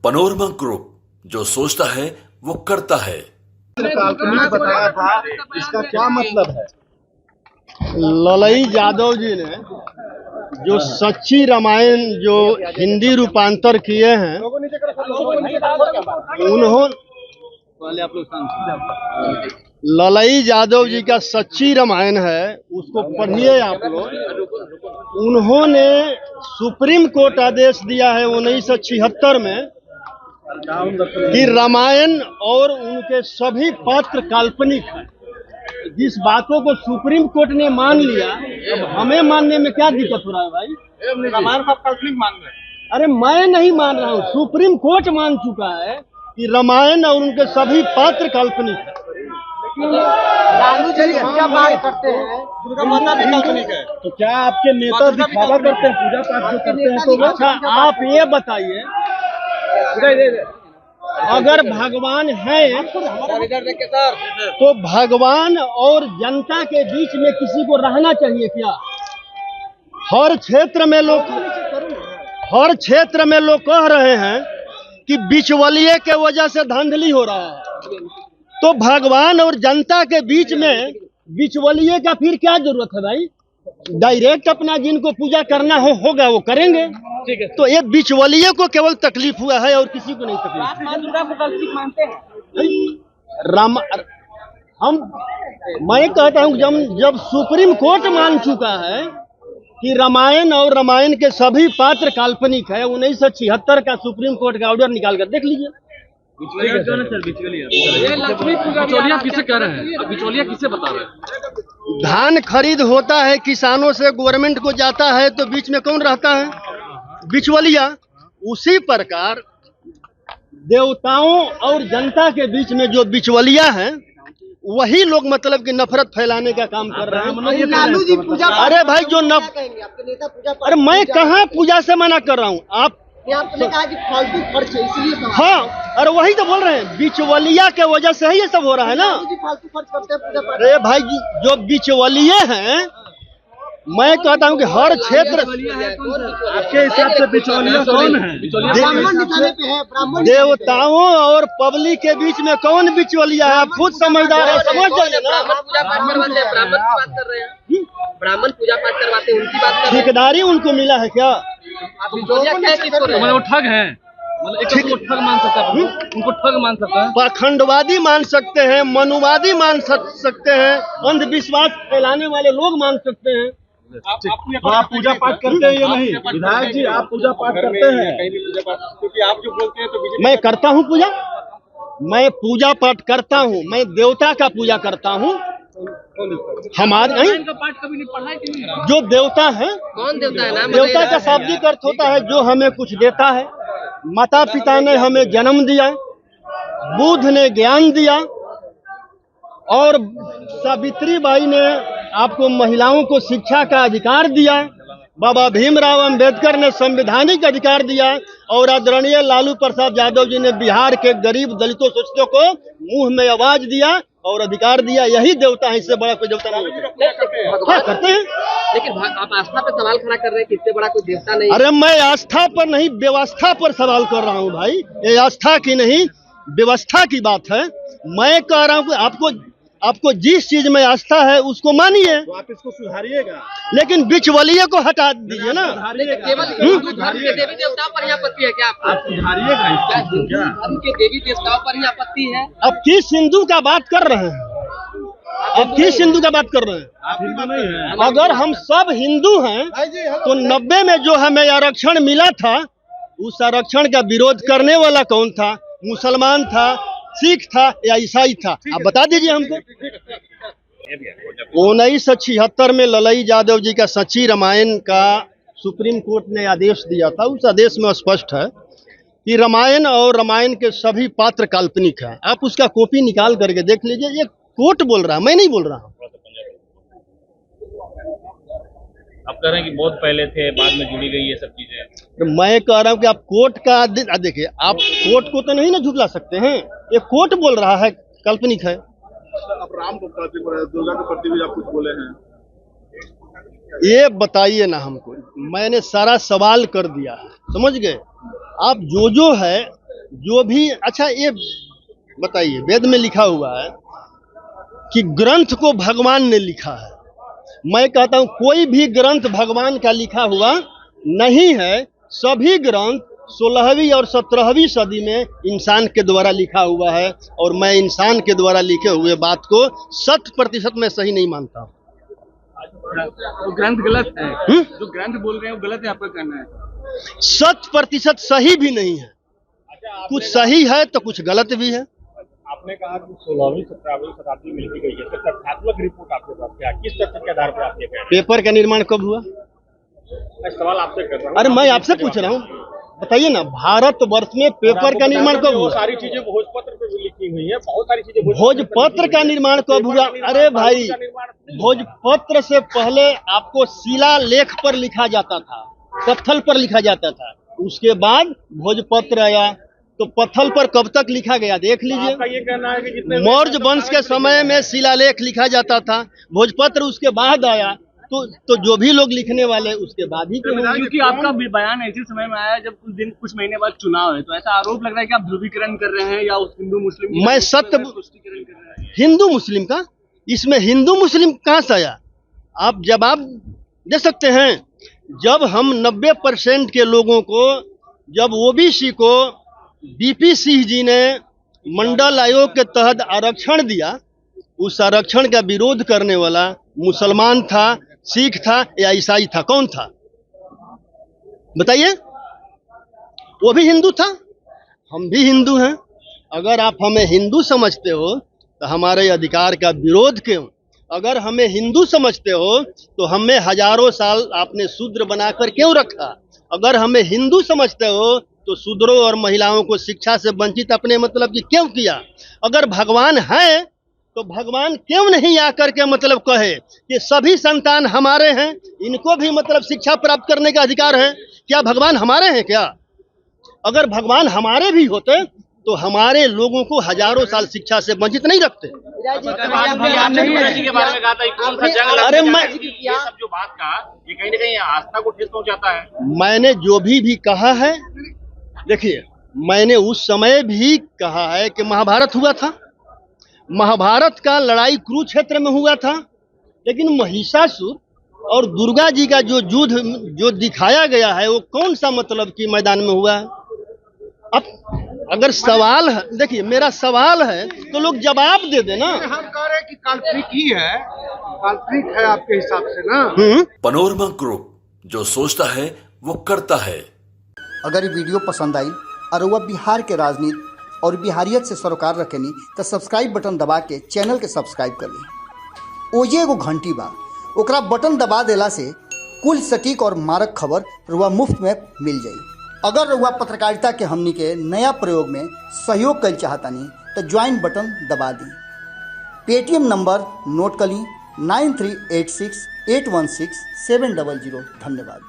Panorama group, जो सोचता है वो करता है। काल्पनिक बताया था, इसका क्या मतलब है? ललई यादव जी ने जो सच्ची रामायण जो हिंदी रूपांतर किए हैं, ललई यादव जी का सच्ची रामायण है, उसको पढ़िए आप लोग। उन्होंने सुप्रीम कोर्ट आदेश दिया है 1976 में कि रामायण और उनके सभी पात्र काल्पनिक हैं। जिस बातों को सुप्रीम कोर्ट ने मान लिया, अब हमें मानने में क्या दिक्कत हो रहा है भाई? रामायण को आप काल्पनिक मान रहे हैं? अरे मैं नहीं मान रहा हूँ, सुप्रीम कोर्ट मान चुका है कि रामायण और उनके सभी पात्र काल्पनिक हैं। लालू जी पूजा पाठ करते हैं, दुर्गा माता भी काल्पनिक है, तो क्या आपके नेता दिखावा करते हैं पूजा पाठ जो करते हैं? तो अच्छा आप ये बताइए, अगर भगवान है तो भगवान और जनता के बीच में किसी को रहना चाहिए क्या? हर क्षेत्र में लोग कह रहे हैं कि बिचौलिए के वजह से धांधली हो रहा है, तो भगवान और जनता के बीच में बिचौलिए का फिर क्या जरूरत है भाई? डायरेक्ट अपना जिनको पूजा करना होगा वो करेंगे। ठीक है, तो ये बिचौलिए को केवल तकलीफ हुआ है और किसी को नहीं तकलीफ। आप मां दुर्गा को काल्पनिक मानते हैं? राम मैं कहता हूँ जब सुप्रीम कोर्ट मान चुका है कि रामायण और रामायण के सभी पात्र काल्पनिक है, 1976 का सुप्रीम कोर्ट का ऑर्डर निकाल कर देख लीजिए। बिचौलिया किसे कह रहे हैं? अब बिचौलिया किसे बता रहे हैं? धान खरीद होता है किसानों से, गवर्नमेंट को जाता है, तो बीच में कौन रहता है? बिचौलिया। उसी प्रकार देवताओं और जनता के बीच में जो बिचौलिया है, वही लोग मतलब कि नफरत फैलाने का काम कर रहे हैं। लालू जी पूजा, अरे भाई जो अरे मैं कहाँ पूजा से मना कर रहा हूँ? आपने कहा कि फालतू खर्च है, इसलिए हाँ, अरे वही तो बोल रहे हैं, बिचौलिया के वजह से ही ये सब हो रहा है ना। फालतू खर्च करते हैं पूजा पाठ। अरे भाई जो बिचौलिए हैं, मैं कहता हूँ कि हर क्षेत्र, आपके हिसाब से बिचौलिया कौन है? देवताओं और पब्लिक के बीच में कौन बिचौलिया है? आप खुद समझदार है, समझ जाइए ना। ब्राह्मण पूजा पाठ करवाते हैं, उनकी बात कर। ठेकेदारी उनको मिला है क्या? वो ठग है, मतलब ठग मान सकता है, उनको ठग मान सकता है, पाखंडवादी मान सकते हैं, मनुवादी मान सकते हैं, अंधविश्वास फैलाने वाले लोग मान सकते हैं। आप पूजा पाठ करते हैं या नहीं? विधायक जी, आप पूजा पाठ करते हैं? क्योंकि आप जो बोलते हैं तो मैं करता हूँ पूजा, मैं पूजा पाठ करता हूँ, मैं देवता का पूजा करता हूँ। हमारे नहीं पाठ कभी नहीं पढ़ा है? जो देवता है, कौन देवता है? नाम देवता का शाब्दिक अर्थ होता है जो हमें कुछ देता है। माता पिता ने हमें जन्म दिया, बुद्ध ने ज्ञान दिया, और सावित्री बाई ने आपको महिलाओं को शिक्षा का अधिकार दिया, बाबा भीमराव अंबेडकर ने संवैधानिक अधिकार दिया, और आदरणीय लालू प्रसाद यादव जी ने बिहार के गरीब दलितों शोषितों को मुंह में आवाज दिया और अधिकार दिया। यही देवता है, इससे बड़ा कोई देवता नहीं होता। हाँ, करते हैं। लेकिन आप आस्था पर सवाल खड़ा कर रहे हैं कि इससे बड़ा कोई देवता नहीं। अरे मैं आस्था पर नहीं, व्यवस्था पर सवाल कर रहा हूँ भाई। ये आस्था की नहीं, व्यवस्था की बात है। मैं कह रहा हूँ कि आपको जिस चीज में आस्था है उसको मानिए, तो आप इसको सुधारिएगा, लेकिन बिचौलिए को हटा दीजिए ना। देवी देवताओं पर ही आपत्ति है क्या? आप सुधारिएगा उनके देवी देवताओं पर ही आपत्ति है? अब किस हिंदू का बात कर रहे हैं? अब किस हिंदू का बात कर रहे हैं? आप हिंदू नहीं है? अगर हम सब हिंदू हैं तो 90 में जो हमें आरक्षण मिला था, उस आरक्षण का विरोध करने वाला कौन था? मुसलमान था, सिख था या ईसाई था? आप बता दीजिए हमको। 1976 में ललई यादव जी का सच्ची रामायण का सुप्रीम कोर्ट ने आदेश दिया था। उस आदेश में स्पष्ट है कि रामायण और रामायण के सभी पात्र काल्पनिक हैं। आप उसका कॉपी निकाल करके देख लीजिए। ये कोर्ट बोल रहा है, मैं नहीं बोल रहा हूँ। आप कह रहे हैं कि बहुत पहले थे, बाद में जुड़ी गई ये सब चीजें। मैं कह रहा हूँ कि आप कोर्ट का देखिए, आप कोर्ट को तो नहीं ना झुठला सकते हैं। ये कोर्ट बोल रहा है काल्पनिक है। आप राम को प्रति, दुर्गा के प्रति भी आप कुछ बोले हैं, ये बताइए ना हमको। मैंने सारा सवाल कर दिया है, समझ गए आप? जो है जो भी, अच्छा ये बताइए, वेद में लिखा हुआ है कि ग्रंथ को भगवान ने लिखा है। मैं कहता हूं कोई भी ग्रंथ भगवान का लिखा हुआ नहीं है। सभी ग्रंथ 16वीं और 17वीं सदी में इंसान के द्वारा लिखा हुआ है, और मैं इंसान के द्वारा लिखे हुए बात को 100% में सही नहीं मानता हूं। तो ग्रंथ गलत है, जो ग्रंथ बोल रहे हैं वो गलत है, आपका कहना है? 100% सही भी नहीं है, कुछ सही है तो कुछ गलत भी है। आपने कहा कि 16वीं 17वीं शताब्दी में लिखी गई है, तो तथ्यात्मक रिपोर्ट आपके पास क्या, किस तथ्य के आधार पर आप ये कह रहे हैं? पेपर का निर्माण कब हुआ? मैं सवाल आपसे कर रहा हूँ। अरे मैं आपसे पूछ रहा हूँ, बताइए ना, भारतवर्ष में पेपर का निर्माण कब हुआ? सारी चीजें भोजपत्र पे भी लिखी हुई है, बहुत सारी चीजें भोजपत्र का निर्माण कब हुआ? अरे भाई, भोजपत्र से पहले आपको शिलालेख पर लिखा जाता था, पत्थर पर लिखा जाता था, उसके बाद भोजपत्र आया। तो पत्थर पर कब तक लिखा गया देख लीजिए। आपका ये कहना है कि जितने मौर्य वंश के समय में शिलालेख लिखा जाता था, भोजपत्र उसके बाद आया। तो जो भी लोग लिखने वाले उसके बाद ही क्योंकि आपका बयान ऐसे समय में आया जब कुछ महीने बाद चुनाव है, तो ऐसा आरोप लग रहा है कि आप ध्रुवीकरण कर रहे हैं या उस हिंदू मुस्लिम, मैं सत्य पुष्टिकरण कर रहे हैं। हिंदू मुस्लिम का, इसमें हिंदू मुस्लिम कहाँ से आया? आप जवाब दे सकते हैं। जब हम 90% के लोगों को, जब ओबीसी को बीपी सिंह जी ने मंडल आयोग के तहत आरक्षण दिया, उस आरक्षण का विरोध करने वाला मुसलमान था, सिख था या ईसाई था? कौन था बताइए? वो भी हिंदू था, हम भी हिंदू हैं। अगर आप हमें हिंदू समझते हो तो हमारे अधिकार का विरोध क्यों? अगर हमें हिंदू समझते हो तो हमें हजारों साल आपने शूद्र बनाकर क्यों रखा? अगर हमें हिंदू समझते हो तो शूद्रों और महिलाओं को शिक्षा से वंचित अपने मतलब की क्यों किया? अगर भगवान है तो भगवान क्यों नहीं आकर के मतलब कहे कि सभी संतान हमारे हैं, इनको भी मतलब शिक्षा प्राप्त करने का अधिकार है? क्या भगवान हमारे हैं क्या? अगर भगवान हमारे भी होते तो हमारे लोगों को हजारों साल शिक्षा से वंचित नहीं रखते। अरे मैं ये सब जो बात कहा, ये कहीं ना कहीं आस्था को ठेस पहुंचाता है। मैंने जो भी कहा है, देखिए, मैंने उस समय भी कहा है कि महाभारत हुआ था, महाभारत का लड़ाई कुरुक्षेत्र में हुआ था, लेकिन महिषासुर और दुर्गा जी का जो युद्ध जो दिखाया गया है वो कौन सा मतलब कि मैदान में हुआ है? अब अगर सवाल है, देखिए मेरा सवाल है तो लोग जवाब दे देना। हम कह रहे हैं कि काल्पनिक ही है, काल्पनिक है आपके हिसाब से ना? पनोरमा ग्रुप, जो सोचता है वो करता है। अगर ये वीडियो पसंद आई और वह बिहार के राजनीति और बिहारियत से सरोकार रखेनी तो सब्सक्राइब बटन दबा के चैनल के सब्सक्राइब कर ली। ओजे एगो घंटी बा, ओकरा बटन दबा देला से कुल सटीक और मारक खबर रुआ मुफ्त में मिल जाई। अगर रुआ पत्रकारिता के हमनी के नया प्रयोग में सहयोग कर चाहतानी तो ज्वाइन बटन दबा दी। पेटीएम नंबर नोट कर ली 9386816700। धन्यवाद।